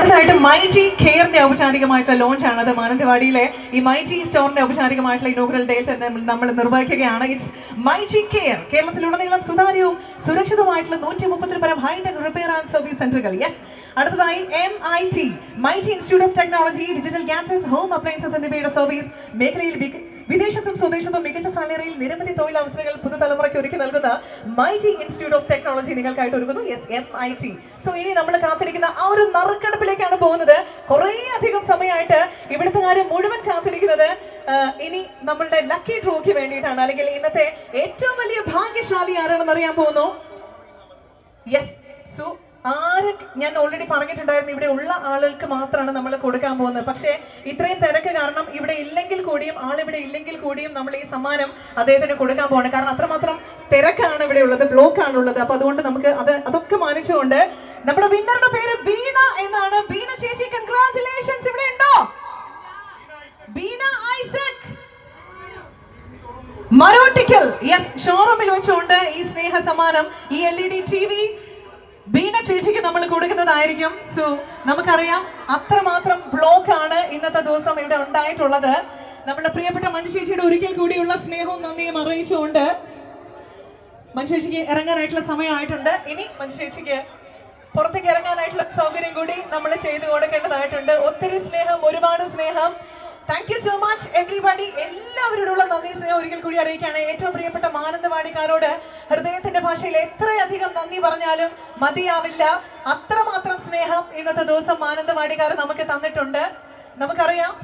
അടുത്തതായിട്ട് മൈജി കെയറിന്റെ ഔപചാരികമായിട്ടുള്ള ലോഞ്ച് ആണ്. അത് മാനന്തവാടിയിലെ ഈ മൈജി സ്റ്റോറിന്റെ ഔപചാരികമായിട്ടുള്ള ഇനോഗ്രൽ ഡേയിൽ തന്നെ നമ്മൾ നിർവഹിക്കുകയാണ്. It's myG care. കേരളത്തിലുടനീളം സുതാര്യവും സുരക്ഷിതവുമായിട്ടുള്ള 130 പരം ഹൈടെക് റിപ്പയർ ആൻഡ് സർവീസ് സെന്ററുകൾ. യെസ്. അടുത്തതായി MIT myG institute of technology, digital gadgets, home appliances എന്നിവയുടെ സർവീസ് മേഖലയിൽ വിദേശത്തും സ്വദേശത്തും മികച്ച സാലറിയിൽ നിരവധി തൊഴിലവസരങ്ങൾ പുതുതലമുറയ്ക്ക് ഒരുക്കി നൽകുന്ന മൈജി ഇൻസ്റ്റിറ്റ്യൂട്ട് ഓഫ് ടെക്നോളജി നിങ്ങൾക്കായിട്ട് ഒരുക്കുന്നു. Yes, MIT. സോ ഇനി നമ്മൾ കാത്തിരിക്കുന്ന ആ ഒരു നറുക്കെടുപ്പിലേക്കാണ് പോകുന്നത്. കുറേ അധികം സമയമായിട്ട് ഇവിടുത്തെ കാര്യം മുഴുവൻ കാത്തിരിക്കുന്നത് ഇനി നമ്മളുടെ ലക്കി ഡ്രോയ്ക്ക് വേണ്ടിയിട്ടാണ്. അല്ലെങ്കിൽ ഇന്നത്തെ ഏറ്റവും വലിയ ഭാഗ്യശാലി ആരാണെന്ന് അറിയാൻ പോകുന്നു. യെസ്. സോ ഞാൻ ഓൾറെഡി പറഞ്ഞിട്ടുണ്ടായിരുന്നു, ഇവിടെ ഉള്ള ആളുകൾക്ക് മാത്രമാണ് നമ്മൾ കൊടുക്കാൻ പോകുന്നത്. പക്ഷേ ഇത്രയും തിരക്ക് കാരണം ഇവിടെ ഇല്ലെങ്കിൽ കൂടിയും ആളിവിടെ ഇല്ലെങ്കിൽ കൂടിയും നമ്മൾ ഈ സമ്മാനം അദ്ദേഹത്തിന് കൊടുക്കാൻ പോവാണ്. കാരണം അത്രമാത്രം തിരക്കാണ് ഇവിടെ ഉള്ളത്, ബ്ലോക്ക് ആണുള്ളത്. അപ്പൊ അതുകൊണ്ട് നമുക്ക് അതൊക്കെ മാനിച്ചുകൊണ്ട് നമ്മുടെ വിന്നറുടെ പേര് ബീന എന്നാണ്. ബീന ചേച്ചി, കൺഗ്രാറ്റുലേഷൻസ്. ഇവിടെ ഉണ്ടോ ബീന ഐസക്? മരോട്ടിക്കൽ. യെസ്, ഷോറൂമിൽ വെച്ചുകൊണ്ട് ഈ സ്നേഹ സമ്മാനം, ഈ LED TV ബീന ചേച്ചിക്ക് നമ്മൾ കൊടുക്കുന്നതായിരിക്കും. സോ നമുക്കറിയാം അത്രമാത്രം ബ്ലോക്ക് ആണ് ഇന്നത്തെ ദിവസം ഇവിടെ ഉണ്ടായിട്ടുള്ളത്. നമ്മുടെ പ്രിയപ്പെട്ട മഞ്ജു ചേച്ചിയുടെ ഒരിക്കൽ കൂടിയുള്ള സ്നേഹവും നന്ദിയും അറിയിച്ചുകൊണ്ട് മഞ്ജു ചേച്ചിക്ക് ഇറങ്ങാനായിട്ടുള്ള സമയമായിട്ടുണ്ട്. ഇനി മഞ്ജു ചേച്ചിക്ക് പുറത്തേക്ക് ഇറങ്ങാനായിട്ടുള്ള സൗകര്യം കൂടി നമ്മൾ ചെയ്തു കൊടുക്കേണ്ടതായിട്ടുണ്ട്. ഒത്തിരി സ്നേഹം, ഒരുപാട് സ്നേഹം. Thank you so much everybody. എല്ലാവരോടുള്ള നന്ദി സ്നേഹം ഒരിക്കൽ കൂടി അറിയിക്കുകയാണ്. ഏറ്റവും പ്രിയപ്പെട്ട മാനന്തവാടിക്കാരോട് ഹൃദയത്തിന്റെ ഭാഷയിൽ എത്രയധികം നന്ദി പറഞ്ഞാലും മതിയാവില്ല. അത്രമാത്രം സ്നേഹം ഇന്നത്തെ ദിവസം മാനന്തവാടിക്കാർ നമുക്ക് തന്നിട്ടുണ്ട്. നമുക്കറിയാം